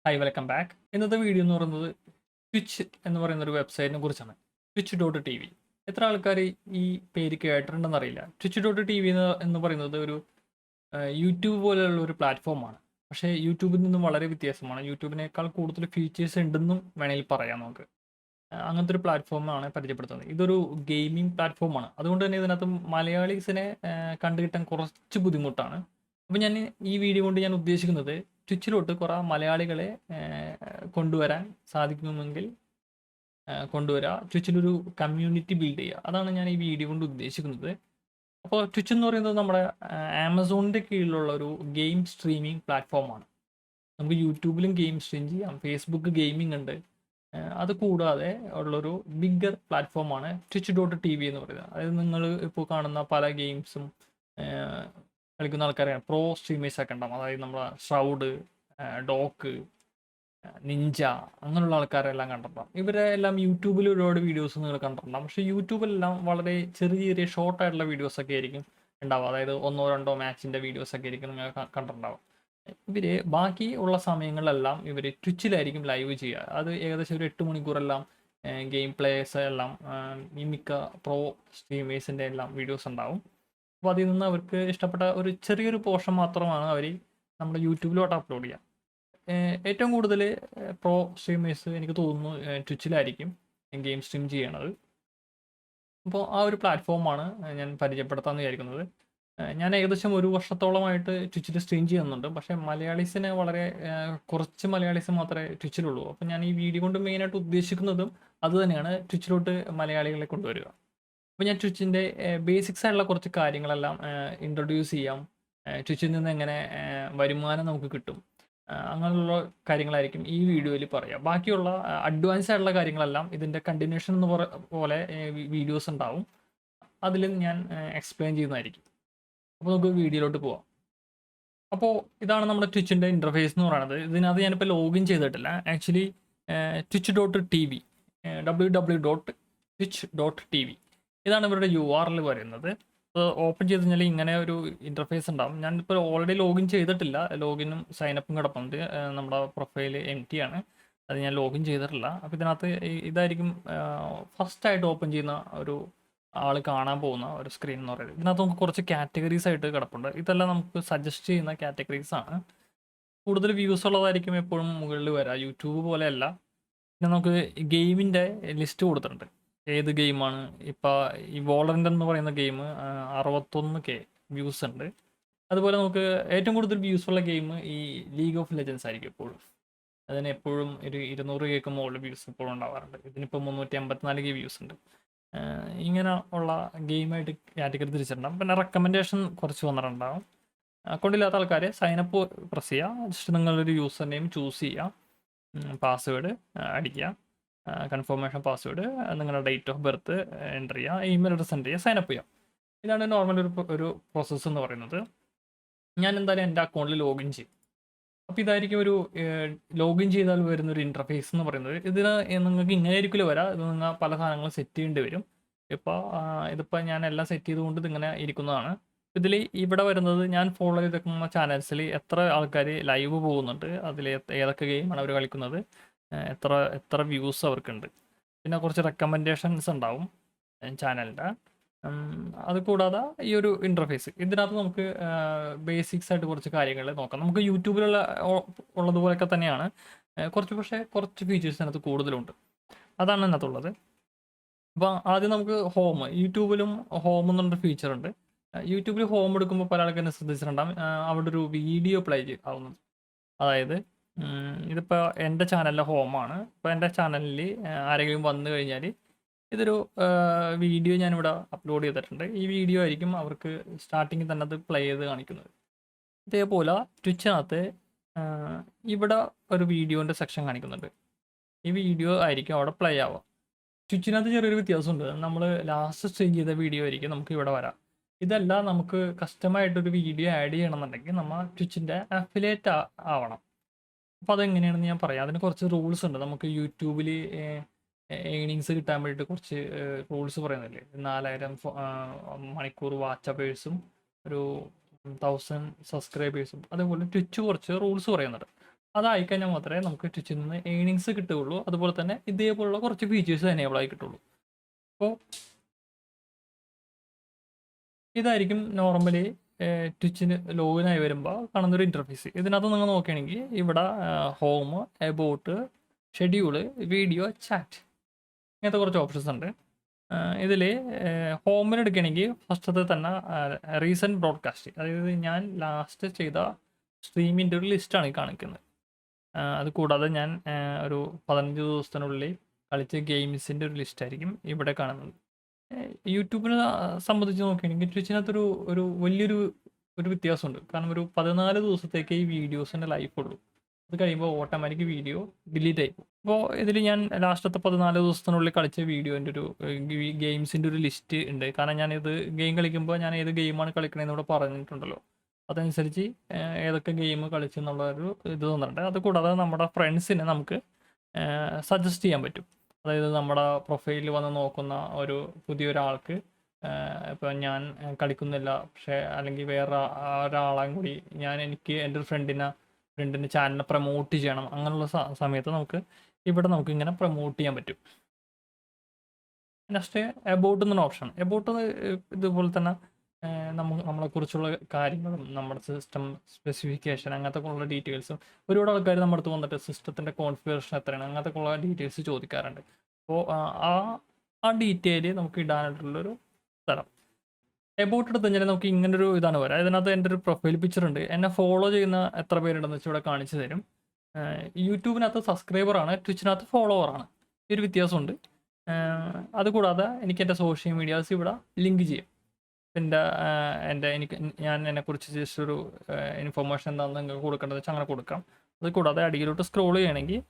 Hi welcome back. ഇന്നത്തെ video എന്ന് പറയുന്നത് ട്വിച്ച് എന്ന് പറയുന്ന ഒരു വെബ്സൈറ്റിനെ കുറിച്ചാണ്. twitch.tv. എത്ര ആൾക്കാർ ഈ പേര് കേട്ടിട്ടുണ്ടെന്ന് അറിയില്ല. twitch.tv എന്ന് പറയുന്നത് ഒരു യൂട്യൂബ് പോലെയുള്ള ഒരു പ്ലാറ്റ്ഫോമാണ്. പക്ഷേ യൂട്യൂബിൽ നിന്നും വളരെ വ്യത്യാസമാണ്. യൂട്യൂബിനേക്കാൾ കൂടുതൽ ഫീച്ചേഴ്സ് ഉണ്ടെന്നും വേണമെങ്കിൽ പറയാം നമുക്ക്. അങ്ങനത്തെ ഒരു പ്ലാറ്റ്ഫോമാണ് പരിചയപ്പെടുത്തുന്നത്. ഇതൊരു ഗെയിമിംഗ് പ്ലാറ്റ്ഫോമാണ്. അതുകൊണ്ട് തന്നെ ഇതിനകത്ത് മലയാളീസിനെ കണ്ടുകിട്ടാൻ കുറച്ച് ബുദ്ധിമുട്ടാണ്. അപ്പോൾ ഞാൻ ഈ വീഡിയോ കൊണ്ട് ഞാൻ ഉദ്ദേശിക്കുന്നത് ട്വിച്ചിലോട്ട് കുറേ മലയാളികളെ കൊണ്ടുവരാൻ സാധിക്കുമെങ്കിൽ കൊണ്ടുവരിക. ട്വിച്ചിലൊരു കമ്മ്യൂണിറ്റി ബിൽഡ് ചെയ്യുക. അതാണ് ഞാൻ ഈ വീഡിയോ കൊണ്ട് ഉദ്ദേശിക്കുന്നത്. അപ്പോൾ ട്വിച്ച് എന്ന് പറയുന്നത് നമ്മുടെ ആമസോണിൻ്റെ കീഴിലുള്ള ഒരു ഗെയിം സ്ട്രീമിംഗ് പ്ലാറ്റ്ഫോമാണ്. നമുക്ക് യൂട്യൂബിലും ഗെയിം സ്ട്രീം ചെയ്യാം. ഫേസ്ബുക്ക് ഗെയിമിംഗ് ഉണ്ട്. അത് കൂടാതെ ഉള്ളൊരു ബിഗ്ഗർ പ്ലാറ്റ്ഫോമാണ് twitch.tv എന്ന് പറയുന്നത്. അതായത് നിങ്ങൾ ഇപ്പോൾ കാണുന്ന പല ഗെയിംസും കളിക്കുന്ന ആൾക്കാരെയാണ് പ്രോ സ്ട്രീമേഴ്സൊക്കെ ഉണ്ടാവും. അതായത് നമ്മളെ ഷ്രൗഡ്, ഡോക്ക്, നിഞ്ച അങ്ങനെയുള്ള ആൾക്കാരെല്ലാം കണ്ടിട്ടുണ്ടാവും. ഇവരെ എല്ലാം യൂട്യൂബിൽ ഒരുപാട് വീഡിയോസ് നിങ്ങൾ കണ്ടിട്ടുണ്ടാവും. പക്ഷേ യൂട്യൂബിലെല്ലാം വളരെ ചെറിയ ചെറിയ ഷോർട്ടായിട്ടുള്ള വീഡിയോസൊക്കെ ആയിരിക്കും ഉണ്ടാവുക. അതായത് 1-2 മാച്ചിൻ്റെ വീഡിയോസൊക്കെ ആയിരിക്കും നിങ്ങൾ കണ്ടിട്ടുണ്ടാവുക. ഇവർ ബാക്കി ഉള്ള സമയങ്ങളിലെല്ലാം ഇവർ ട്വിച്ചിലായിരിക്കും ലൈവ് ചെയ്യുക. അത് ഏകദേശം ഒരു 8 മണിക്കൂറെല്ലാം ഗെയിം പ്ലേയേഴ്സ് എല്ലാം ഈ മിക്ക പ്രോ സ്ട്രീമേഴ്സിൻ്റെ എല്ലാം വീഡിയോസ് ഉണ്ടാവും. അപ്പോൾ അതിൽ നിന്ന് അവർക്ക് ഇഷ്ടപ്പെട്ട ഒരു ചെറിയൊരു പോർഷൻ മാത്രമാണ് അവർ നമ്മുടെ യൂട്യൂബിലോട്ട് അപ്ലോഡ് ചെയ്യുക. ഏറ്റവും കൂടുതൽ പ്രോ സ്ട്രീമേഴ്സ് എനിക്ക് തോന്നുന്നു ട്വിച്ചിലായിരിക്കും ഗെയിം സ്ട്രീം ചെയ്യണത്. അപ്പോൾ ആ ഒരു പ്ലാറ്റ്ഫോമാണ് ഞാൻ പരിചയപ്പെടുത്താമെന്ന് വിചാരിക്കുന്നത്. ഞാൻ ഏകദേശം 1 വർഷത്തോളമായിട്ട് ട്വിച്ചിൽ സ്ട്രീം ചെയ്യുന്നുണ്ട്. പക്ഷേ മലയാളീസിനെ വളരെ കുറച്ച് മലയാളീസ് മാത്രമേ ട്വിച്ചിലുള്ളൂ. അപ്പോൾ ഞാൻ ഈ വീഡിയോ കൊണ്ട് മെയിനായിട്ട് ഉദ്ദേശിക്കുന്നതും അത് തന്നെയാണ്, ട്വിച്ചിലോട്ട് മലയാളികളെ കൊണ്ടുവരിക. അപ്പോൾ ഞാൻ ട്വിച്ചിൻ്റെ ബേസിക്സ് ആയിട്ടുള്ള കുറച്ച് കാര്യങ്ങളെല്ലാം ഇൻട്രൊഡ്യൂസ് ചെയ്യാം. ട്വിച്ചിൽ നിന്ന് എങ്ങനെ വരുമാനം നമുക്ക് കിട്ടും, അങ്ങനെയുള്ള കാര്യങ്ങളായിരിക്കും ഈ വീഡിയോയിൽ പറയാം. ബാക്കിയുള്ള അഡ്വാൻസ് ആയിട്ടുള്ള കാര്യങ്ങളെല്ലാം ഇതിൻ്റെ കണ്ടിന്യൂഷൻ എന്ന് പോലെ വീഡിയോസ് ഉണ്ടാവും. അതിൽ ഞാൻ എക്സ്പ്ലെയിൻ ചെയ്യുന്നതായിരിക്കും. അപ്പോൾ നമുക്ക് വീഡിയോയിലോട്ട് പോവാം. അപ്പോൾ ഇതാണ് നമ്മുടെ ട്വിച്ചിൻ്റെ ഇൻ്റർഫേസ് എന്ന് പറയുന്നത്. ഇതിനകത്ത് ഞാനിപ്പോൾ ലോഗിൻ ചെയ്തിട്ടില്ല. ആക്ച്വലി twitch.tv www.twitch.tv ഇതാണ് ഇവരുടെ URL പറയുന്നത്. അപ്പോൾ ഓപ്പൺ ചെയ്ത് കഴിഞ്ഞാൽ ഇങ്ങനെ ഒരു ഇൻ്റർഫേസ് ഉണ്ടാവും. ഞാനിപ്പോൾ ഓൾറെഡി ലോഗിൻ ചെയ്തിട്ടില്ല. ലോഗിനും സൈനപ്പും കിടപ്പുണ്ട്. നമ്മുടെ പ്രൊഫൈൽ എംപ്റ്റി ആണ്. അത് ഞാൻ ലോഗിൻ ചെയ്തിട്ടില്ല. അപ്പോൾ ഇതിനകത്ത് ഇതായിരിക്കും ഫസ്റ്റായിട്ട് ഓപ്പൺ ചെയ്യുന്ന ഒരു ആൾ കാണാൻ പോകുന്ന ഒരു സ്ക്രീൻ എന്ന് പറയുന്നത്. ഇതിനകത്ത് നമുക്ക് കുറച്ച് കാറ്റഗറീസ് ആയിട്ട് കിടപ്പുണ്ട്. ഇതെല്ലാം നമുക്ക് സജസ്റ്റ് ചെയ്യുന്ന കാറ്റഗറീസ് ആണ്. കൂടുതൽ വ്യൂസ് ഉള്ളതായിരിക്കും എപ്പോഴും മുകളിൽ വരാം. യൂട്യൂബ് പോലെയല്ല. പിന്നെ നമുക്ക് ഗെയിമിൻ്റെ ലിസ്റ്റ് കൊടുത്തിട്ടുണ്ട്. ഏത് ഗെയിമാണ് ഇപ്പോൾ ഈ വോളറൻ്റ് എന്ന് പറയുന്ന ഗെയിം 61K വ്യൂസ് ഉണ്ട്. അതുപോലെ നമുക്ക് ഏറ്റവും കൂടുതൽ വ്യൂസ് ഉള്ള ഗെയിം ഈ ലീഗ് ഓഫ് ലെജൻസ് ആയിരിക്കും എപ്പോഴും. അതിന് എപ്പോഴും ഒരു 200K മുകളിൽ വ്യൂസ് എപ്പോഴും ഉണ്ടാവാറുണ്ട്. ഇതിനിപ്പോൾ 354K വ്യൂസ് ഉണ്ട്. ഇങ്ങനെ ഉള്ള ഗെയിമായിട്ട് കാറ്റഗറി തിരിച്ചിട്ടുണ്ടാകും. പിന്നെ റെക്കമെൻഡേഷൻ കുറച്ച് വന്നിട്ടുണ്ടാകും. അക്കൗണ്ടില്ലാത്ത ആൾക്കാർ സൈനപ്പ് പ്രസ് ചെയ്യുക. ജസ്റ്റ് നിങ്ങളൊരു യൂസർ നെയിം ചൂസ് ചെയ്യുക, പാസ്വേഡ് അടിക്കുക, കൺഫർമേഷൻ പാസ്വേഡ്, നിങ്ങളുടെ ഡേറ്റ് ഓഫ് ബർത്ത് എൻ്റർ ചെയ്യുക, ഇമെയിൽ അഡ്രസ് എൻ്റർ ചെയ്യുക, സൈനപ്പ് ചെയ്യുക. ഇതാണ് നോർമൽ ഒരു പ്രോസസ്സ് എന്ന് പറയുന്നത്. ഞാൻ എന്തായാലും എൻ്റെ അക്കൗണ്ടിൽ ലോഗിൻ ചെയ്യും. അപ്പോൾ ഇതായിരിക്കും ഒരു ലോഗിൻ ചെയ്താൽ വരുന്നൊരു ഇൻ്റർഫേസ് എന്ന് പറയുന്നത്. ഇതിന് നിങ്ങൾക്ക് ഇങ്ങനെ ആയിരിക്കില്ല വരാം. ഇത് നിങ്ങൾ പല സാധനങ്ങളും സെറ്റ് ചെയ്യേണ്ടി വരും. ഇതിപ്പോൾ ഞാൻ എല്ലാം സെറ്റ് ചെയ്തുകൊണ്ട് ഇതിങ്ങനെ ഇരിക്കുന്നതാണ്. ഇതിൽ ഇവിടെ വരുന്നത് ഞാൻ ഫോളോ ചെയ്തിരിക്കുന്ന ചാനൽസിൽ എത്ര ആൾക്കാർ ലൈവ് പോകുന്നുണ്ട്, അതിൽ ഏതൊക്കെ ഗെയിമാണ് അവർ കളിക്കുന്നത്, എത്ര വ്യൂസ് അവർക്കുണ്ട്. പിന്നെ കുറച്ച് റെക്കമെൻഡേഷൻസ് ഉണ്ടാവും ചാനലിൻ്റെ. അത് കൂടാതെ ഈ ഒരു ഇൻ്റർഫേസ് ഇതിനകത്ത് നമുക്ക് ബേസിക്സ് ആയിട്ട് കുറച്ച് കാര്യങ്ങൾ നോക്കാം. നമുക്ക് യൂട്യൂബിലുള്ള ഉള്ളതുപോലെയൊക്കെ തന്നെയാണ്. കുറച്ച് ഫീച്ചേഴ്സ് അതിനകത്ത് കൂടുതലുണ്ട്. അതാണ് അതിനകത്തുള്ളത്. അപ്പോൾ ആദ്യം നമുക്ക് യൂട്യൂബിലും ഹോം എന്നൊരു ഫീച്ചറുണ്ട്. യൂട്യൂബിൽ ഹോം എടുക്കുമ്പോൾ പല ആൾക്കാരും ശ്രദ്ധിച്ചിട്ടുണ്ടാകും അവിടെ ഒരു വീഡിയോ പ്ലേ ആവുന്നത്. അതായത് ഇതിപ്പോൾ എൻ്റെ ചാനലിലെ ഹോമാണ്. ഇപ്പോൾ എൻ്റെ ചാനലിൽ ആരെങ്കിലും വന്നു കഴിഞ്ഞാൽ ഇതൊരു വീഡിയോ ഞാനിവിടെ അപ്ലോഡ് ചെയ്തിട്ടുണ്ട്. ഈ വീഡിയോ ആയിരിക്കും അവർക്ക് സ്റ്റാർട്ടിങ്ങിൽ തന്നെ അത് പ്ലേ ചെയ്ത് കാണിക്കുന്നത്. ഇതേപോലെ ട്വിച്ചിനകത്ത് ഇവിടെ ഒരു വീഡിയോൻ്റെ സെക്ഷൻ കാണിക്കുന്നുണ്ട്. ഈ വീഡിയോ ആയിരിക്കും അവിടെ പ്ലേ ആവുക. ട്വിച്ചിനകത്ത് ചെറിയൊരു വ്യത്യാസമുണ്ട്. നമ്മൾ ലാസ്റ്റ് സ്ട്രീം ചെയ്ത വീഡിയോ ആയിരിക്കും നമുക്ക് ഇവിടെ വരാം. ഇതല്ല, നമുക്ക് കസ്റ്റമായിട്ടൊരു വീഡിയോ ആഡ് ചെയ്യണമെന്നുണ്ടെങ്കിൽ നമ്മൾ ട്വിച്ചിൻ്റെ അഫിലിയേറ്റ് ആവണം. അപ്പോൾ അതെങ്ങനെയാണെന്ന് ഞാൻ പറയാം. അതിന് കുറച്ച് റൂൾസ് ഉണ്ട്. നമുക്ക് യൂട്യൂബിൽ ഏണിങ്സ് കിട്ടാൻ വേണ്ടിയിട്ട് കുറച്ച് റൂൾസ് പറയുന്നില്ലേ. 4000 മണിക്കൂർ വാച്ച് അവേഴ്സും ഒരു 1000 സബ്സ്ക്രൈബേഴ്സും. അതേപോലെ ട്വിച്ച് കുറച്ച് റൂൾസ് പറയുന്നുണ്ട്. അതായിക്കഴിഞ്ഞാൽ മാത്രമേ നമുക്ക് ട്വിച്ചിൽ നിന്ന് ഏണിങ്സ് കിട്ടുകയുള്ളൂ. അതുപോലെ തന്നെ ഇതേപോലുള്ള കുറച്ച് ഫീച്ചേഴ്സ് എനേബിൾ ആയി കിട്ടുള്ളൂ. അപ്പോൾ ഇതായിരിക്കും നോർമലി ട്വിച്ചിന് ലോഗിനായി വരുമ്പോൾ കാണുന്നൊരു ഇൻ്റർഫേസ്. ഇതിനകത്ത് നിങ്ങൾ നോക്കുകയാണെങ്കിൽ ഇവിടെ home, about, schedule, video, chat ഇങ്ങനത്തെ കുറച്ച് ഓപ്ഷൻസ് ഉണ്ട്. ഇതിൽ ഹോമിൽ എടുക്കുകയാണെങ്കിൽ ഫസ്റ്റത്തെ തന്നെ റീസെൻറ്റ് ബ്രോഡ്കാസ്റ്റ്, അതായത് ഞാൻ ലാസ്റ്റ് ചെയ്ത സ്ട്രീമിൻ്റെ ഒരു ലിസ്റ്റാണ് ഈ കാണിക്കുന്നത്. അത് കൂടാതെ ഞാൻ ഒരു 15 ദിവസത്തിനുള്ളിൽ കളിച്ച ഗെയിംസിൻ്റെ ഒരു ലിസ്റ്റായിരിക്കും ഇവിടെ കാണുന്നത്. യൂട്യൂബിനെ സംബന്ധിച്ച് നോക്കുകയാണെങ്കിൽ ട്വിച്ചിനകത്തൊരു ഒരു വലിയൊരു വ്യത്യാസമുണ്ട്. കാരണം ഒരു 14 ദിവസത്തേക്ക് ഈ വീഡിയോസിൻ്റെ ലൈഫ് ഉള്ളൂ. അത് കഴിയുമ്പോൾ ഓട്ടോമാറ്റിക് വീഡിയോ ഡിലീറ്റ് ആയി പോകും. അപ്പോൾ ഇതിൽ ഞാൻ ലാസ്റ്റത്തെ 14 ദിവസത്തിനുള്ളിൽ കളിച്ച വീഡിയോൻ്റെ ഒരു ഗെയിംസിൻ്റെ ഒരു ലിസ്റ്റ് ഉണ്ട്. കാരണം ഞാനിത് ഗെയിം കളിക്കുമ്പോൾ ഞാൻ ഏത് ഗെയിമാണ് കളിക്കണതെന്ന് ഇവിടെ പറഞ്ഞിട്ടുണ്ടല്ലോ. അതനുസരിച്ച് ഏതൊക്കെ ഗെയിം കളിച്ചെന്നുള്ളൊരു ഇത് തോന്നുന്നുണ്ട്. അത് കൂടാതെ നമ്മുടെ ഫ്രണ്ട്സിനെ നമുക്ക് സജസ്റ്റ് ചെയ്യാൻ പറ്റും. അതായത് നമ്മുടെ പ്രൊഫൈലിൽ വന്ന് നോക്കുന്ന ഒരു പുതിയൊരാൾക്ക് ഇപ്പോൾ ഞാൻ കളിക്കുന്നില്ല, പക്ഷേ അല്ലെങ്കിൽ വേറെ ഒരാളെയും കൂടി എനിക്ക് എൻ്റെ ഒരു ഫ്രണ്ടിൻ്റെ ചാനലിനെ പ്രൊമോട്ട് ചെയ്യണം, അങ്ങനെയുള്ള സമയത്ത് ഇവിടെ നമുക്ക് ഇങ്ങനെ പ്രൊമോട്ട് ചെയ്യാൻ പറ്റും. നെക്സ്റ്റ് എബൌട്ട് എന്നൊരു ഓപ്ഷൻ. എബൌട്ട് ഇതുപോലെ തന്നെ നമ്മളെക്കുറിച്ചുള്ള കാര്യങ്ങളും നമ്മുടെ സിസ്റ്റം സ്പെസിഫിക്കേഷൻ അങ്ങനത്തെ ഉള്ള ഡീറ്റെയിൽസും ഒരുപാട് ആൾക്കാർ നമ്മുടെ അടുത്ത് വന്നിട്ട് സിസ്റ്റത്തിൻ്റെ കോൺഫിഗറേഷൻ എത്രയാണ് അങ്ങനത്തെ ഉള്ള ഡീറ്റെയിൽസ് ചോദിക്കാറുണ്ട്. അപ്പോൾ ആ ഡീറ്റെയിൽ നമുക്ക് ഇടാനായിട്ടുള്ളൊരു സ്ഥലം. എബൌട്ട് എടുത്ത് കഴിഞ്ഞാൽ നമുക്ക് ഇങ്ങനൊരു ഇതാണ് വരാം. ഇതിനകത്ത് എൻ്റെ ഒരു പ്രൊഫൈൽ പിക്ചർ ഉണ്ട്. എന്നെ ഫോളോ ചെയ്യുന്ന എത്ര പേരുണ്ടെന്ന് വെച്ചാൽ ഇവിടെ കാണിച്ചു തരും. യൂട്യൂബിനകത്ത് സബ്സ്ക്രൈബറാണ്, ട്വിച്ചിനകത്ത് ഫോളോവറാണ്. ഈ ഒരു വ്യത്യാസമുണ്ട്. അതുകൂടാതെ എനിക്ക് എൻ്റെ സോഷ്യൽ മീഡിയാസ് ഇവിടെ ലിങ്ക് ചെയ്യും. ഞാൻ എന്നെക്കുറിച്ച് ജസ്റ്റ് ഒരു ഇൻഫർമേഷൻ എന്താണെന്ന് നിങ്ങൾക്ക് കൊടുക്കേണ്ടത് വെച്ചാൽ അങ്ങനെ കൊടുക്കാം. അത് കൂടാതെ അടിയിലോട്ട് സ്ക്രോൾ ചെയ്യണമെങ്കിൽ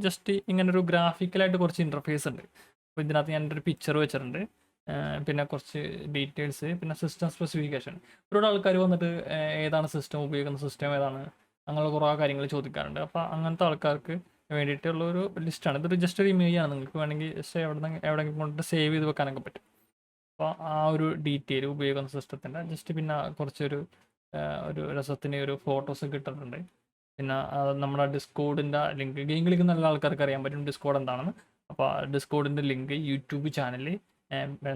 ജസ്റ്റ് ഇങ്ങനൊരു ഗ്രാഫിക്കലായിട്ട് കുറച്ച് ഇൻ്റർഫേസ് ഉണ്ട്. അപ്പോൾ ഇതിനകത്ത് ഞാനൊരു പിക്ചർ വെച്ചിട്ടുണ്ട്, പിന്നെ കുറച്ച് ഡീറ്റെയിൽസ്, പിന്നെ സിസ്റ്റം സ്പെസിഫിക്കേഷൻ. ഒരുപാട് ആൾക്കാർ വന്നിട്ട് ഏതാണ് സിസ്റ്റം, ഉപയോഗിക്കുന്ന സിസ്റ്റം ഏതാണ്, അങ്ങനെയുള്ള കുറേ കാര്യങ്ങൾ ചോദിക്കാറുണ്ട്. അപ്പോൾ അങ്ങനത്തെ ആൾക്കാർക്ക് വേണ്ടിയിട്ടുള്ളൊരു ലിസ്റ്റാണ്. ഇതൊരു ജസ്റ്റ് ഒരു ഇമേജാണ്. നിങ്ങൾക്ക് വേണമെങ്കിൽ ജസ്റ്റ് എവിടെയെങ്കിലും കൊണ്ടിട്ട് സേവ് ചെയ്ത് വെക്കാനൊക്കെ പറ്റും. അപ്പോൾ ആ ഒരു ഡീറ്റെയിൽ ഉപയോഗിക്കുന്ന സിസ്റ്റത്തിൻ്റെ ജസ്റ്റ് പിന്നെ കുറച്ചൊരു രസത്തിന് ഒരു ഫോട്ടോസ് കിട്ടുന്നുണ്ട്. പിന്നെ നമ്മുടെ ഡിസ്കോഡിൻ്റെ ലിങ്ക്, ഗെയിം കളിക്കുന്ന നല്ല ആൾക്കാർക്ക് അറിയാൻ പറ്റും ഡിസ്കോഡ് എന്താണെന്ന്. അപ്പോൾ ഡിസ്കോഡിൻ്റെ ലിങ്ക്, യൂട്യൂബ് ചാനൽ,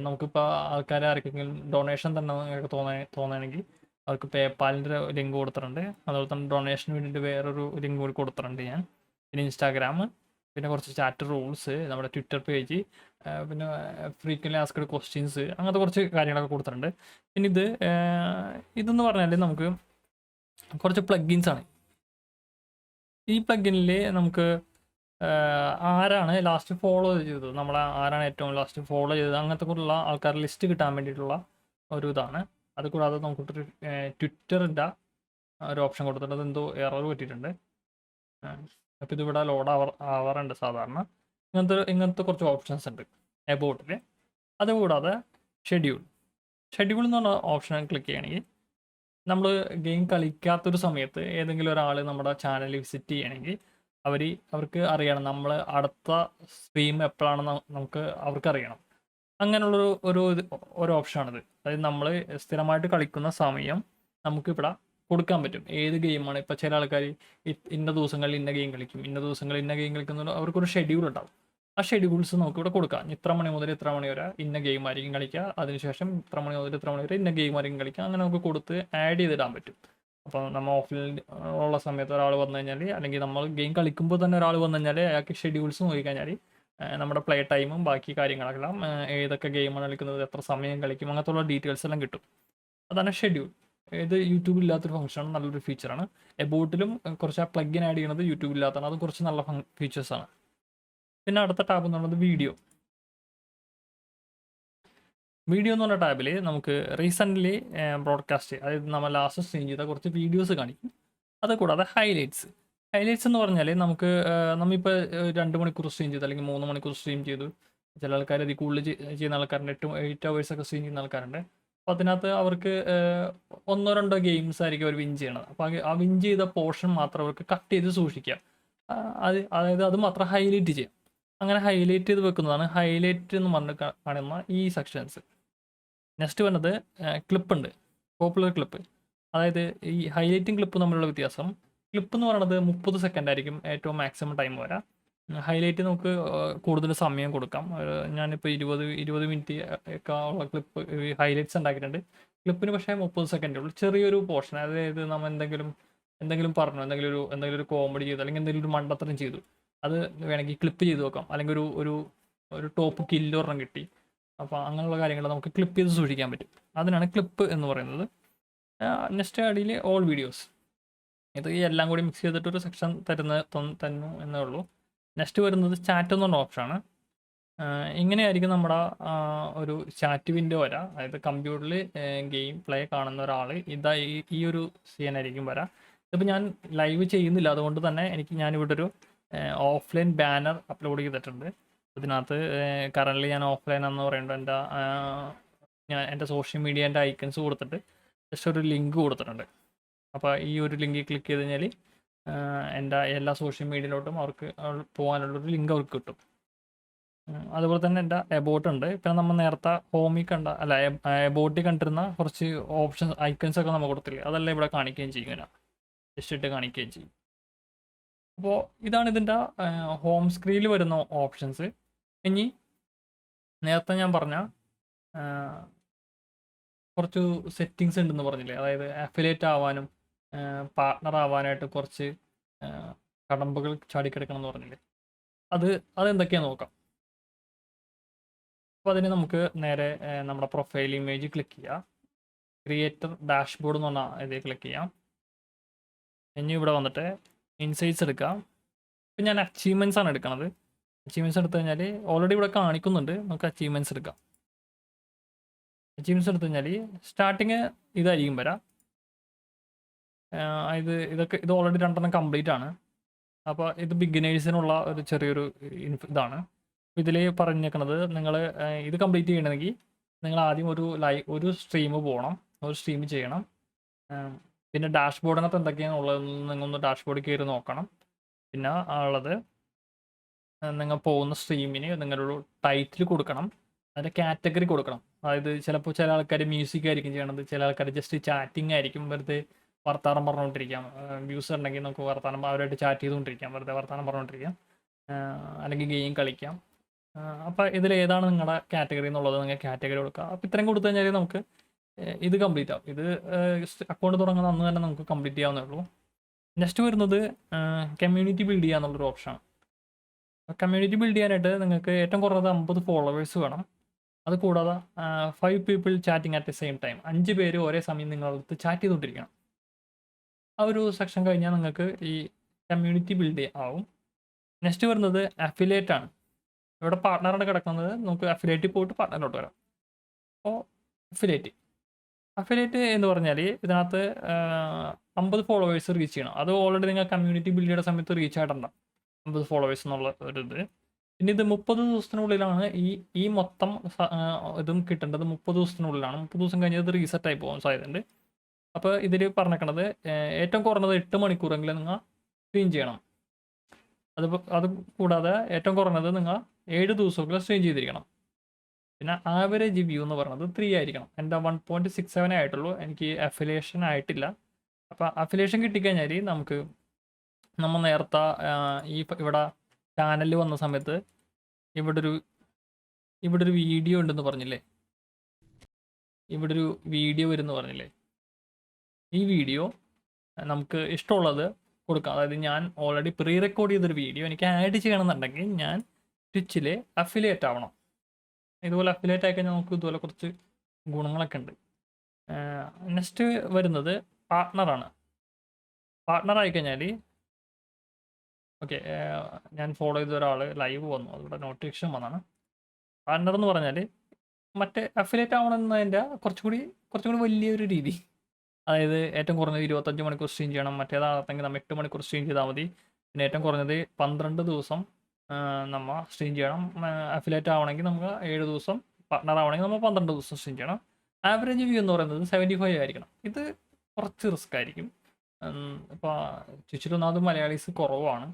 നമുക്കിപ്പോൾ ആൾക്കാരെ ആർക്കെങ്കിലും ഡൊണേഷൻ തന്നെ തോന്നുകയാണെങ്കിൽ അവർക്ക് പേപ്പാലിൻ്റെ ലിങ്ക് കൊടുത്തിട്ടുണ്ട്. അതുപോലെ തന്നെ ഡൊണേഷന് വേണ്ടിയിട്ട് വേറൊരു ലിങ്ക് കൂടി കൊടുത്തിട്ടുണ്ട് ഞാൻ. പിന്നെ ഇൻസ്റ്റാഗ്രാം, പിന്നെ കുറച്ച് ചാറ്റ് റൂൾസ്, നമ്മുടെ ട്വിറ്റർ പേജ്, പിന്നെ ഫ്രീക്വൻ്റ്ലി ആസ്ക്ഡ് ക്വസ്റ്റ്യൻസ്, അങ്ങനത്തെ കുറച്ച് കാര്യങ്ങളൊക്കെ കൊടുത്തിട്ടുണ്ട്. പിന്നെ ഇതെന്ന് പറഞ്ഞാൽ നമുക്ക് കുറച്ച് പ്ലഗിൻസാണ്. ഈ പ്ലഗിനിൽ നമുക്ക് ആരാണ് ലാസ്റ്റ് ഫോളോ ചെയ്തത്, നമ്മളെ ആരാണ് ഏറ്റവും ലാസ്റ്റ് ഫോളോ ചെയ്തത്, അങ്ങനത്തെ കൂടെയുള്ള ആൾക്കാരുടെ ലിസ്റ്റ് കിട്ടാൻ വേണ്ടിയിട്ടുള്ള ഒരു ഇതാണ്. അതുകൂടാതെ നമുക്കൊരു ട്വിറ്ററിൻ്റെ ഒരു ഓപ്ഷൻ കൊടുത്തിട്ടുണ്ട്. അതെന്തോ എറർ പറ്റിയിട്ടുണ്ട്. അപ്പോൾ ഇതിവിടെ ലോഡ് ആവാറുണ്ട് സാധാരണ. ഇങ്ങനത്തെ കുറച്ച് ഓപ്ഷൻസ് ഉണ്ട് എബൌട്ടിൽ. അതുകൂടാതെ ഷെഡ്യൂൾ എന്ന് പറഞ്ഞ ഓപ്ഷൻ ക്ലിക്ക് ചെയ്യണമെങ്കിൽ നമ്മൾ ഗെയിം കളിക്കാത്തൊരു സമയത്ത് ഏതെങ്കിലും ഒരാൾ നമ്മുടെ ചാനൽ വിസിറ്റ് ചെയ്യണമെങ്കിൽ അവർക്ക് അറിയണം നമ്മൾ അടുത്ത സ്ട്രീം എപ്പോഴാണെന്ന് അവർക്കറിയണം. അങ്ങനെയുള്ളൊരു ഒരു ഓപ്ഷനാണിത്. അതായത് നമ്മൾ സ്ഥിരമായിട്ട് കളിക്കുന്ന സമയം നമുക്കിവിടെ കൊടുക്കാൻ പറ്റും. ഏത് ഗെയിമാണ്, ഇപ്പോൾ ചില ആൾക്കാർ ഇന്ന ദിവസങ്ങളിൽ ഇന്ന ഗെയിം കളിക്കും, ഇന്ന ദിവസങ്ങളിൽ ഇന്ന ഗെയിം കളിക്കുന്ന അവർക്കൊരു ഷെഡ്യൂൾ ഉണ്ടാവും. ആ ഷെഡ്യൂൾസ് നമുക്കിവിടെ കൊടുക്കാം. ഇത്ര മണി മുതൽ ഇത്ര മണി വരെ ഇന്ന ഗെയിം ആയിരിക്കും കളിക്കുക, അതിനുശേഷം ഇത്ര മണി മുതൽ ഇത്ര മണി വരെ ഇന്ന ഗെയിം ആയിരിക്കും കളിക്കുക. അങ്ങനെ നമുക്ക് കൊടുത്ത് ആഡ് ചെയ്തിടാൻ പറ്റും. അപ്പോൾ നമ്മൾ ഓഫ്ലൈൻ ഉള്ള സമയത്ത് ഒരാൾ വന്നു കഴിഞ്ഞാൽ, അല്ലെങ്കിൽ നമ്മൾ ഗെയിം കളിക്കുമ്പോൾ തന്നെ ഒരാൾ വന്നു കഴിഞ്ഞാൽ അയാൾക്ക് ഷെഡ്യൂൾസ് നോക്കിക്കഴിഞ്ഞാൽ നമ്മുടെ പ്ലേ ടൈമും ബാക്കി കാര്യങ്ങളെല്ലാം, ഏതൊക്കെ ഗെയിമാണ് കളിക്കുന്നത്, എത്ര സമയം കളിക്കും, അങ്ങനത്തെ ഡീറ്റെയിൽസ് എല്ലാം കിട്ടും. അതാണ് ഷെഡ്യൂൾ. ഇത് യൂട്യൂബിൽ ഇല്ലാത്തൊരു ഫംഗ്ഷനാണ്, നല്ലൊരു ഫീച്ചറാണ്. എബൌട്ടിലും കുറച്ച് ആ പ്ലഗിൻ ആഡ് ചെയ്യുന്നത് യൂട്യൂബിൽ ഇല്ലാത്തതാണ്. അത് കുറച്ച് നല്ല ഫീച്ചേഴ്സാണ്. പിന്നെ അടുത്ത ടാബ് എന്ന് പറയുന്നത് വീഡിയോ എന്ന് പറഞ്ഞ ടാബിൽ നമുക്ക് റീസെൻ്റ്ലി ബ്രോഡ്കാസ്റ്റ്, അതായത് നമ്മൾ ലാസ്റ്റ് സ്ട്രീം ചെയ്ത കുറച്ച് വീഡിയോസ് കാണിക്കും. അതുകൂടാതെ ഹൈലൈറ്റ്സ് എന്ന് പറഞ്ഞാൽ നമ്മളിപ്പോൾ 2 മണിക്കൂർ സ്ട്രീം ചെയ്തു, അല്ലെങ്കിൽ 3 മണിക്കൂർ സ്ട്രീം ചെയ്തു. ചില ആൾക്കാർ അതിൽ കൂടുതൽ ചെയ്യുന്ന ആൾക്കാരുണ്ട്, 8 hours സ്ട്രീം ചെയ്യുന്ന ആൾക്കാരുണ്ട്. അപ്പോൾ അതിനകത്ത് അവർക്ക് 1-2 ഗെയിംസ് ആയിരിക്കും അവർ വിൻ ചെയ്യണത്. അപ്പോൾ ആ വിൻ ചെയ്ത പോർഷൻ മാത്രം അവർക്ക് കട്ട് ചെയ്ത് സൂക്ഷിക്കാം. അതായത് അത് മാത്രം ഹൈലൈറ്റ് ചെയ്യാം. അങ്ങനെ ഹൈലൈറ്റ് ചെയ്ത് വെക്കുന്നതാണ് ഹൈലൈറ്റ് എന്ന് പറഞ്ഞ് കാണുന്ന ഈ സെക്ഷൻസ്. നെക്സ്റ്റ് വരുന്നത് ക്ലിപ്പുണ്ട്, പോപ്പുലർ ക്ലിപ്പ്. അതായത് ഈ ഹൈലൈറ്റിംഗ് ക്ലിപ്പ് തമ്മിലുള്ള വ്യത്യാസം, ക്ലിപ്പ് എന്ന് പറയുന്നത് 30 സെക്കൻഡ് ആയിരിക്കും ഏറ്റവും മാക്സിമം ടൈം വരാം. ഹൈലൈറ്റ് നമുക്ക് കൂടുതൽ സമയം കൊടുക്കാം. ഞാനിപ്പോൾ 20 മിനിറ്റ് ഒക്കെ ഉള്ള ക്ലിപ്പ് ഹൈലൈറ്റ്സ് ഉണ്ടാക്കിയിട്ടുണ്ട്. ക്ലിപ്പിന് പക്ഷേ 30 സെക്കൻഡേ ഉള്ളൂ. ചെറിയൊരു പോർഷൻ, അതായത് നമ്മൾ എന്തെങ്കിലും പറഞ്ഞു, എന്തെങ്കിലും ഒരു കോമഡി ചെയ്തു, അല്ലെങ്കിൽ എന്തെങ്കിലും ഒരു മണ്ടത്തരം ചെയ്തു, അത് വേണമെങ്കിൽ ക്ലിപ്പ് ചെയ്ത് വെക്കാം. അല്ലെങ്കിൽ ഒരു ഒരു ഒരു ടോപ്പ് കില്ല് ഒരെണ്ണം കിട്ടി, അപ്പോൾ അങ്ങനെയുള്ള കാര്യങ്ങൾ നമുക്ക് ക്ലിപ്പ് ചെയ്ത് സൂക്ഷിക്കാൻ പറ്റും. അതിനാണ് ക്ലിപ്പ് എന്ന് പറയുന്നത്. നെക്സ്റ്റ് അടിയിൽ ഓൾ വീഡിയോസ്, ഇത് ഈ എല്ലാം കൂടി മിക്സ് ചെയ്തിട്ട് ഒരു സെക്ഷൻ തന്നു എന്നേ ഉള്ളൂ. നെക്സ്റ്റ് വരുന്നത് ചാറ്റ് എന്ന് പറഞ്ഞ ഓപ്ഷനാണ്. ഇങ്ങനെയായിരിക്കും നമ്മുടെ ഒരു ചാറ്റ് വിൻഡോ വരാം. അതായത് കമ്പ്യൂട്ടറിൽ ഗെയിം പ്ലേ കാണുന്ന ഒരാൾ ഇതാ ഈ ഒരു സീനായിരിക്കും വരാം. ഇതിപ്പോൾ ഞാൻ ലൈവ് ചെയ്യുന്നില്ല, അതുകൊണ്ട് തന്നെ ഞാനിവിടെ ഒരു ഓഫ്ലൈൻ ബാനർ അപ്ലോഡ് ചെയ്തിട്ടുണ്ട്. ഇതിനകത്ത് കറൻ്റ് ഞാൻ ഓഫ്ലൈൻ എന്ന് പറയുന്നത് ഞാൻ എൻ്റെ സോഷ്യൽ മീഡിയേൻ്റെ ഐക്കൺസ് കൊടുത്തിട്ട് ജസ്റ്റ് ഒരു ലിങ്ക് കൊടുത്തിട്ടുണ്ട്. അപ്പോൾ ഈ ഒരു ലിങ്കിൽ ക്ലിക്ക് ചെയ്ത് കഴിഞ്ഞാൽ എൻ്റെ എല്ലാ സോഷ്യൽ മീഡിയയിലോട്ടും അവർക്ക് പോകാനുള്ളൊരു ലിങ്ക് അവർക്ക് കിട്ടും. അതുപോലെ തന്നെ എൻ്റെ എബോട്ട് ഉണ്ട്. ഇപ്പം നമ്മൾ നേരത്തെ ഹോമിൽ എബോട്ടിൽ കണ്ടിരുന്ന കുറച്ച് ഓപ്ഷൻ ഐക്കൺസ് ഒക്കെ നമ്മൾ കൊടുത്തില്ലേ, അതെല്ലാം ഇവിടെ കാണിക്കുകയും ചെയ്യും. ഇങ്ങനെ ജസ്റ്റ് ഇട്ട് കാണിക്കുകയും ചെയ്യും. അപ്പോൾ ഇതാണ് ഇതിൻ്റെ ഹോം സ്ക്രീനിൽ വരുന്ന ഓപ്ഷൻസ്. ഇനി നേരത്തെ ഞാൻ പറഞ്ഞ കുറച്ച് സെറ്റിങ്സ് ഉണ്ടെന്ന് പറഞ്ഞില്ലേ, അതായത് അഫിലിയേറ്റ് ആവാനും പാർട്ട്ണർ ആവാനായിട്ട് കുറച്ച് കടമ്പകൾ ചാടിക്കിടക്കണം എന്ന് പറഞ്ഞില്ലേ, അതെന്തൊക്കെയാണെന്ന് നോക്കാം. അപ്പോൾ അതിന് നമുക്ക് നേരെ നമ്മുടെ പ്രൊഫൈൽ ഇമേജ് ക്ലിക്ക് ചെയ്യാം. ക്രിയേറ്റർ ഡാഷ്ബോർഡ് എന്ന് പറഞ്ഞാൽ ഇത് ക്ലിക്ക് ചെയ്യാം. ഇനി ഇവിടെ വന്നിട്ട് ഇൻസൈറ്റ്സ് എടുക്കാം. ഇപ്പം ഞാൻ അച്ചീവ്മെൻറ്റ്സ് ആണ് എടുക്കുന്നത്. അച്ചീവ്മെൻറ്റ്സ് എടുത്തു കഴിഞ്ഞാൽ ഓൾറെഡി ഇവിടെ കാണിക്കുന്നുണ്ട്. നമുക്ക് അച്ചീവ്മെൻറ്റ്സ് എടുക്കാം. അച്ചീവ്മെൻറ്റ്സ് എടുത്തു കഴിഞ്ഞാൽ സ്റ്റാർട്ടിങ് ഇതായിരിക്കും വരാം. ഇത് ഓൾറെഡി 2 കംപ്ലീറ്റ് ആണ്. അപ്പോൾ ഇത് ബിഗിനേഴ്സിനുള്ള ഒരു ചെറിയൊരു ഇതാണ്. ഇതിൽ പറഞ്ഞേക്കുന്നത്, നിങ്ങൾ ഇത് കംപ്ലീറ്റ് ചെയ്യണമെങ്കിൽ നിങ്ങൾ ആദ്യം ഒരു സ്ട്രീം പോകണം, ഒരു സ്ട്രീം ചെയ്യണം. പിന്നെ ഡാഷ്ബോർഡിനകത്ത് എന്തൊക്കെയാണുള്ളതെന്ന് നിങ്ങളൊന്ന് ഡാഷ്ബോർഡിൽ കയറി നോക്കണം. പിന്നെ ഉള്ളത്, നിങ്ങൾ പോകുന്ന സ്ട്രീമിന് നിങ്ങളൊരു ടൈറ്റിൽ കൊടുക്കണം, അതിൻ്റെ കാറ്റഗറി കൊടുക്കണം. അതായത് ചിലപ്പോൾ ചില ആൾക്കാർ മ്യൂസിക് ആയിരിക്കും ചെയ്യണത്, ചില ആൾക്കാർ ജസ്റ്റ് ചാറ്റിംഗ് ആയിരിക്കും, വെറുതെ വർത്താനം പറഞ്ഞുകൊണ്ടിരിക്കാം. വ്യൂസ് ഉണ്ടെങ്കിൽ നമുക്ക് അവരായിട്ട് ചാറ്റ് ചെയ്തുകൊണ്ടിരിക്കാം, വെറുതെ വർത്താനം പറഞ്ഞുകൊണ്ടിരിക്കാം, അല്ലെങ്കിൽ ഗെയിം കളിക്കാം. അപ്പോൾ ഇതിലേതാണ് നിങ്ങളുടെ കാറ്റഗറി എന്നുള്ളത് നിങ്ങൾ കാറ്റഗറി കൊടുക്കുക. അപ്പോൾ ഇത്രയും കൊടുത്തു കഴിഞ്ഞാൽ നമുക്ക് ഇത് കംപ്ലീറ്റ് ആവും. ഇത് അക്കൗണ്ട് തുടങ്ങുന്ന അന്ന് തന്നെ നമുക്ക് കംപ്ലീറ്റ് ചെയ്യാവുന്നേ ഉള്ളൂ. നെക്സ്റ്റ് വരുന്നത് കമ്മ്യൂണിറ്റി ബിൽഡ് ചെയ്യുക എന്നുള്ളൊരു ഓപ്ഷനാണ്. കമ്മ്യൂണിറ്റി ബിൽഡ് ചെയ്യാനായിട്ട് നിങ്ങൾക്ക് ഏറ്റവും കുറഞ്ഞത് 50 ഫോളോവേഴ്സ് വേണം. അത് കൂടാതെ 5 people chatting at the same time, 5 പേര് ഒരേ സമയം നിങ്ങളടുത്ത് ചാറ്റ് ചെയ്തുകൊണ്ടിരിക്കണം. ആ ഒരു സെക്ഷൻ കഴിഞ്ഞാൽ നിങ്ങൾക്ക് ഈ കമ്മ്യൂണിറ്റി ബിൽഡ് ആവും. നെക്സ്റ്റ് വരുന്നത് അഫിലിയേറ്റ് ആണ്. ഇവിടെ പാർട്ട്ണറാണ് കിടക്കുന്നത്. നമുക്ക് അഫിലിയേറ്റിൽ പോയിട്ട് പാർട്ട്ണറിലോട്ട് വരാം. അപ്പോൾ അഫിലിയേറ്റ് എന്ന് പറഞ്ഞാൽ ഇതിനകത്ത് 50 ഫോളോവേഴ്സ് റീച്ച് ചെയ്യണം. അത് ഓൾറെഡി നിങ്ങൾ കമ്മ്യൂണിറ്റി ബിൽഡ് ചെയ്യുന്ന സമയത്ത് റീച്ച് ആയിട്ടുണ്ടാകും 50 ഫോളോവേഴ്സ് എന്നുള്ള ഒരു ഇത്. പിന്നെ ഇത് 30 ദിവസത്തിനുള്ളിലാണ് ഈ മൊത്തം ഇതും കിട്ടേണ്ടത്. 30 ദിവസത്തിനുള്ളിലാണ്. 30 ദിവസം കഴിഞ്ഞാൽ ഇത് റീസെറ്റ് ആയി പോകാൻ സാധ്യതയുണ്ട്. അപ്പോൾ ഇതിൽ പറഞ്ഞേക്കണത് ഏറ്റവും കുറഞ്ഞത് 8 മണിക്കൂറെങ്കിലും നിങ്ങൾ സ്ട്രീം ചെയ്യണം. അത് കൂടാതെ ഏറ്റവും കുറഞ്ഞത് നിങ്ങൾ 7 ദിവസമെങ്കിലും സ്ട്രീം ചെയ്തിരിക്കണം. പിന്നെ ആവറേജ് വ്യൂ എന്ന് പറയുന്നത് 3 ആയിരിക്കണം. എൻ്റെ 1.67 ആയിട്ടുള്ളൂ, എനിക്ക് അഫിലിയേഷൻ ആയിട്ടില്ല. അപ്പോൾ അഫിലിയേഷൻ കിട്ടിക്കഴിഞ്ഞാൽ നമ്മൾ നേരത്തെ ഇവിടെ ചാനലിൽ വന്ന സമയത്ത് ഇവിടെ ഒരു വീഡിയോ ഉണ്ടെന്ന് പറഞ്ഞില്ലേ, ഇവിടെ ഒരു വീഡിയോ വരുമെന്ന് പറഞ്ഞില്ലേ, ഈ വീഡിയോ നമുക്ക് ഇഷ്ടമുള്ളത് കൊടുക്കാം. അതായത് ഞാൻ ഓൾറെഡി പ്രീ റെക്കോർഡ് ചെയ്തൊരു വീഡിയോ എനിക്ക് ആഡ് ചെയ്യണമെന്നുണ്ടെങ്കിൽ ഞാൻ ട്വിച്ചിൽ അഫിലിയേറ്റ് ആവണം. ഇതുപോലെ അഫിലിയേറ്റ് ആയിക്കഴിഞ്ഞാൽ നമുക്ക് ഇതുപോലെ കുറച്ച് ഗുണങ്ങളൊക്കെ ഉണ്ട്. നെക്സ്റ്റ് വരുന്നത് പാർട്ട്ണറാണ്. പാർട്ട്ണർ ആയിക്കഴിഞ്ഞാൽ ഓക്കെ, ഞാൻ ഫോളോ ചെയ്ത ഒരാൾ ലൈവ് വന്നു, അതിവിടെ നോട്ടിഫിക്കേഷൻ വന്നാണ്. പാർട്ട്ണർ എന്ന് പറഞ്ഞാൽ മറ്റേ അഫിലിയേറ്റ് ആവണമെന്നതിൻ്റെ കുറച്ചുകൂടി വലിയൊരു രീതി. അതായത് ഏറ്റവും കുറഞ്ഞത് 25 മണിക്കൂർ സ്ട്രീം ചെയ്യണം. മറ്റേതാണെങ്കിൽ നമ്മൾ 8 മണിക്കൂർ സ്ട്രീം ചെയ്താൽ മതി. പിന്നെ ഏറ്റവും കുറഞ്ഞത് 12 ദിവസം നമ്മൾ സ്ട്രീം ചെയ്യണം. അഫിലിയേറ്റ് ആവണമെങ്കിൽ നമുക്ക് 7 ദിവസം, പാർട്ട്ണർ ആവണമെങ്കിൽ നമ്മൾ 12 ദിവസം സ്ട്രീം ചെയ്യണം. ആവറേജ് വ്യൂ എന്ന് പറയുന്നത് 75 ആയിരിക്കണം. ഇത് കുറച്ച് റിസ്ക് ആയിരിക്കും. ഇപ്പോൾ ചുറ്റിലൊന്നാമത് മലയാളീസ് കുറവാണ്.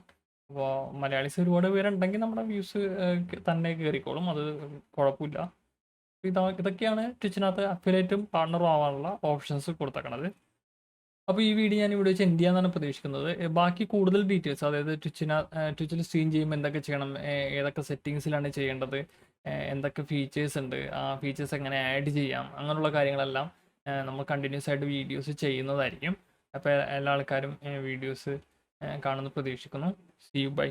അപ്പോൾ മലയാളീസ് ഒരുപാട് പേരുണ്ടെങ്കിൽ നമ്മുടെ വ്യൂസ് തന്നെ കയറിക്കോളും, അത് കുഴപ്പമില്ല. ഇതൊക്കെയാണ് ട്വിച്ചിനകത്ത് അഫിലിയേറ്റും പാർട്ട്ണറും ആവാനുള്ള ഓപ്ഷൻസ് കൊടുത്തേക്കണത്. അപ്പോൾ ഈ വീഡിയോ ഞാൻ ഇവിടെ വെച്ച് എൻഡ് ചെയ്യാന്നാണ് പ്രതീക്ഷിക്കുന്നത്. ബാക്കി കൂടുതൽ ഡീറ്റെയിൽസ്, അതായത് ട്വിച്ചിൽ സ്ട്രീം ചെയ്യുമ്പോൾ എന്തൊക്കെ ചെയ്യണം, ഏതൊക്കെ സെറ്റിങ്സിലാണ് ചെയ്യേണ്ടത്, എന്തൊക്കെ ഫീച്ചേഴ്സ് ഉണ്ട്, ആ ഫീച്ചേഴ്സ് എങ്ങനെ ആഡ് ചെയ്യാം, അങ്ങനെയുള്ള കാര്യങ്ങളെല്ലാം നമ്മൾ കണ്ടിന്യൂസ് ആയിട്ട് വീഡിയോസ് ചെയ്യുന്നതായിരിക്കും. അപ്പോൾ എല്ലാ ആൾക്കാരും വീഡിയോസ് കാണുമെന്ന് പ്രതീക്ഷിക്കുന്നു. See you by.